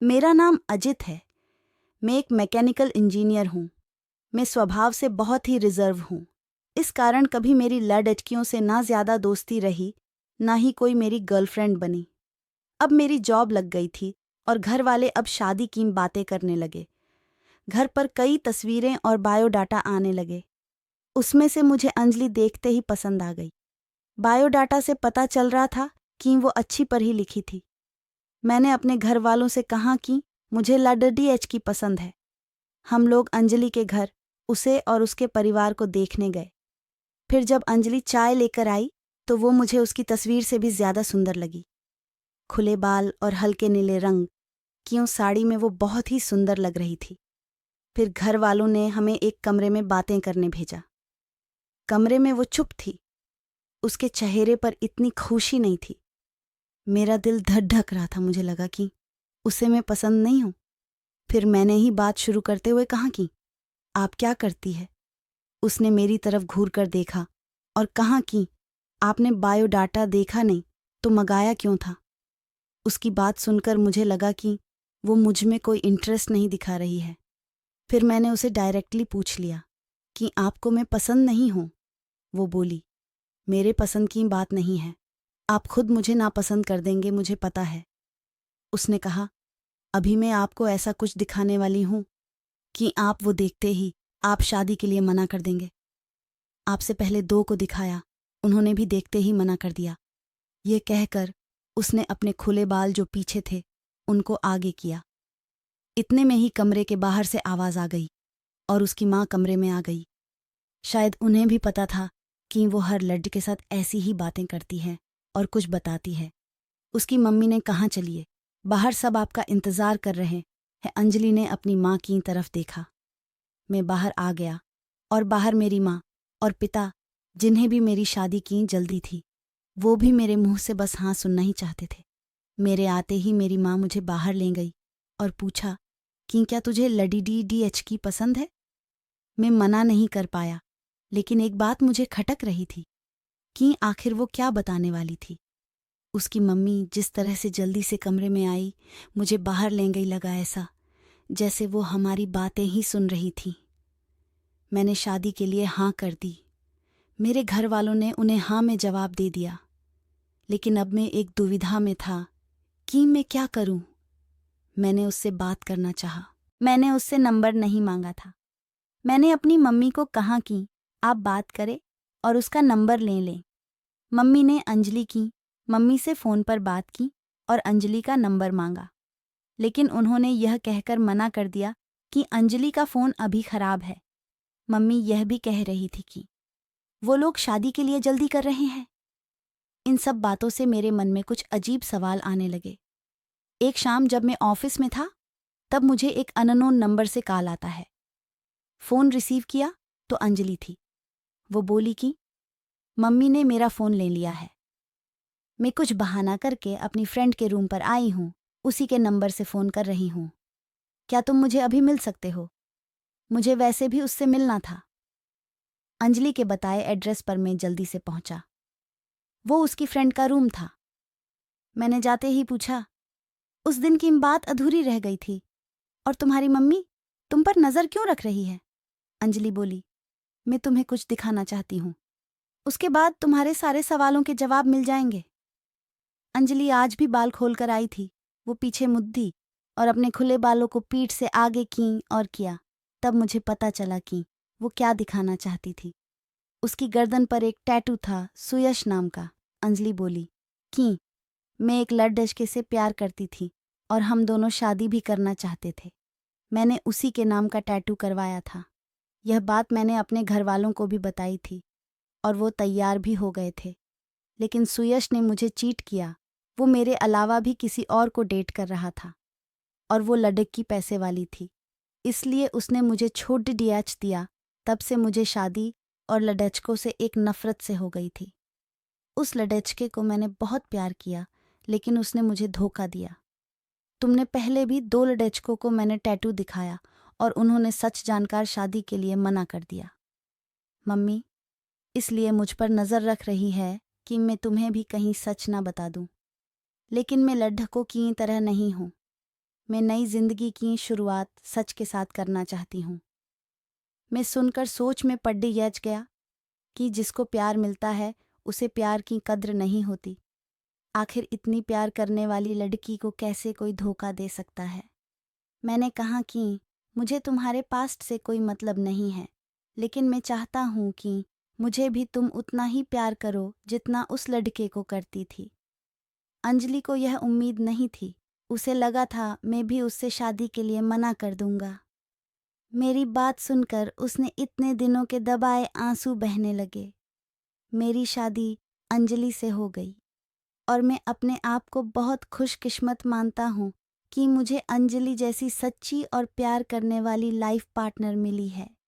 मेरा नाम अजित है। मैं एक मैकेनिकल इंजीनियर हूँ। मैं स्वभाव से बहुत ही रिजर्व हूँ। इस कारण कभी मेरी लड़कियों से ना ज़्यादा दोस्ती रही, ना ही कोई मेरी गर्लफ्रेंड बनी। अब मेरी जॉब लग गई थी और घर वाले अब शादी की बातें करने लगे। घर पर कई तस्वीरें और बायोडाटा आने लगे। उसमें से मुझे अंजलि देखते ही पसंद आ गई। बायोडाटा से पता चल रहा था कि वो अच्छी पढ़ी लिखी थी। मैंने अपने घर वालों से कहा कि मुझे लड़की एच की पसंद है। हम लोग अंजलि के घर उसे और उसके परिवार को देखने गए। फिर जब अंजलि चाय लेकर आई तो वो मुझे उसकी तस्वीर से भी ज्यादा सुंदर लगी। खुले बाल और हल्के नीले रंग की साड़ी में वो बहुत ही सुंदर लग रही थी। फिर घर वालों ने हमें एक कमरे में बातें करने भेजा। कमरे में वो चुप थी। उसके चेहरे पर इतनी खुशी नहीं थी। मेरा दिल धक धक रहा था। मुझे लगा कि उसे मैं पसंद नहीं हूं। फिर मैंने ही बात शुरू करते हुए कहा कि आप क्या करती है। उसने मेरी तरफ घूर कर देखा और कहा कि आपने बायोडाटा देखा नहीं तो मंगाया क्यों था। उसकी बात सुनकर मुझे लगा कि वो मुझ में कोई इंटरेस्ट नहीं दिखा रही है। फिर मैंने उसे डायरेक्टली पूछ लिया कि आपको मैं पसंद नहीं हूं। वो बोली, मेरे पसंद की बात नहीं है। आप खुद मुझे नापसंद कर देंगे, मुझे पता है। उसने कहा, अभी मैं आपको ऐसा कुछ दिखाने वाली हूं कि आप वो देखते ही आप शादी के लिए मना कर देंगे। आपसे पहले 2 को दिखाया, उन्होंने भी देखते ही मना कर दिया। ये कहकर उसने अपने खुले बाल जो पीछे थे उनको आगे किया। इतने में ही कमरे के बाहर से आवाज आ गई और उसकी माँ कमरे में आ गई। शायद उन्हें भी पता था कि वो हर लड़के के साथ ऐसी ही बातें करती है और कुछ बताती है। उसकी मम्मी ने कहा, चलिए बाहर सब आपका इंतजार कर रहे हैं। अंजलि ने अपनी माँ की तरफ देखा। मैं बाहर आ गया और बाहर मेरी माँ और पिता, जिन्हें भी मेरी शादी की जल्दी थी, वो भी मेरे मुंह से बस हाँ सुनना ही चाहते थे। मेरे आते ही मेरी माँ मुझे बाहर ले गई और पूछा कि क्या तुझे लड़ी एच की पसंद है। मैं मना नहीं कर पाया, लेकिन एक बात मुझे खटक रही थी कि आखिर वो क्या बताने वाली थी। उसकी मम्मी जिस तरह से जल्दी से कमरे में आई, मुझे बाहर ले गई, लगा ऐसा जैसे वो हमारी बातें ही सुन रही थी। मैंने शादी के लिए हाँ कर दी। मेरे घर वालों ने उन्हें हाँ में जवाब दे दिया, लेकिन अब मैं एक दुविधा में था कि मैं क्या करूं। मैंने उससे बात करना चाहा। मैंने उससे नंबर नहीं मांगा था। मैंने अपनी मम्मी को कहा कि आप बात करें और उसका नंबर ले लें। मम्मी ने अंजलि की मम्मी से फ़ोन पर बात की और अंजलि का नंबर मांगा, लेकिन उन्होंने यह कहकर मना कर दिया कि अंजलि का फ़ोन अभी ख़राब है। मम्मी यह भी कह रही थी कि वो लोग शादी के लिए जल्दी कर रहे हैं। इन सब बातों से मेरे मन में कुछ अजीब सवाल आने लगे। एक शाम जब मैं ऑफिस में था, तब मुझे एक अननोन नंबर से कॉल आता है। फ़ोन रिसीव किया तो अंजलि थी। वो बोली कि मम्मी ने मेरा फ़ोन ले लिया है। मैं कुछ बहाना करके अपनी फ्रेंड के रूम पर आई हूँ, उसी के नंबर से फ़ोन कर रही हूँ। क्या तुम मुझे अभी मिल सकते हो? मुझे वैसे भी उससे मिलना था। अंजलि के बताए एड्रेस पर मैं जल्दी से पहुंचा। वो उसकी फ्रेंड का रूम था। मैंने जाते ही पूछा, उस दिन की बात अधूरी रह गई थी और तुम्हारी मम्मी तुम पर नज़र क्यों रख रही है? अंजलि बोली, मैं तुम्हें कुछ दिखाना चाहती हूँ, उसके बाद तुम्हारे सारे सवालों के जवाब मिल जाएंगे। अंजलि आज भी बाल खोलकर आई थी। वो पीछे मुद्दी और अपने खुले बालों को पीठ से आगे की और किया। तब मुझे पता चला कि वो क्या दिखाना चाहती थी। उसकी गर्दन पर एक टैटू था, सुयश नाम का। अंजलि बोली कि मैं एक लड़के से प्यार करती थी और हम दोनों शादी भी करना चाहते थे। मैंने उसी के नाम का टैटू करवाया था। यह बात मैंने अपने घर वालों को भी बताई थी और वो तैयार भी हो गए थे, लेकिन सुयश ने मुझे चीट किया। वो मेरे अलावा भी किसी और को डेट कर रहा था और वो लड़की पैसे वाली थी, इसलिए उसने मुझे छोड़ दिया। तब से मुझे शादी और लड़कों से एक नफरत से हो गई थी। उस लड़के को मैंने बहुत प्यार किया, लेकिन उसने मुझे धोखा दिया। तुमने पहले भी 2 लड़कों को मैंने टैटू दिखाया और उन्होंने सच जानकर शादी के लिए मना कर दिया। मम्मी इसलिए मुझ पर नज़र रख रही है कि मैं तुम्हें भी कहीं सच ना बता दूं, लेकिन मैं लड़कों की तरह नहीं हूं। मैं नई जिंदगी की शुरुआत सच के साथ करना चाहती हूँ। मैं सुनकर सोच में पड़ गया कि जिसको प्यार मिलता है उसे प्यार की कद्र नहीं होती। आखिर इतनी प्यार करने वाली लड़की को कैसे कोई धोखा दे सकता है। मैंने कहा कि मुझे तुम्हारे पास्ट से कोई मतलब नहीं है, लेकिन मैं चाहता हूँ कि मुझे भी तुम उतना ही प्यार करो जितना उस लड़के को करती थी। अंजलि को यह उम्मीद नहीं थी। उसे लगा था मैं भी उससे शादी के लिए मना कर दूंगा। मेरी बात सुनकर उसने इतने दिनों के दबाए आंसू बहने लगे। मेरी शादी अंजलि से हो गई और मैं अपने आप को बहुत खुशकिस्मत मानता हूँ कि मुझे अंजलि जैसी सच्ची और प्यार करने वाली लाइफ पार्टनर मिली है।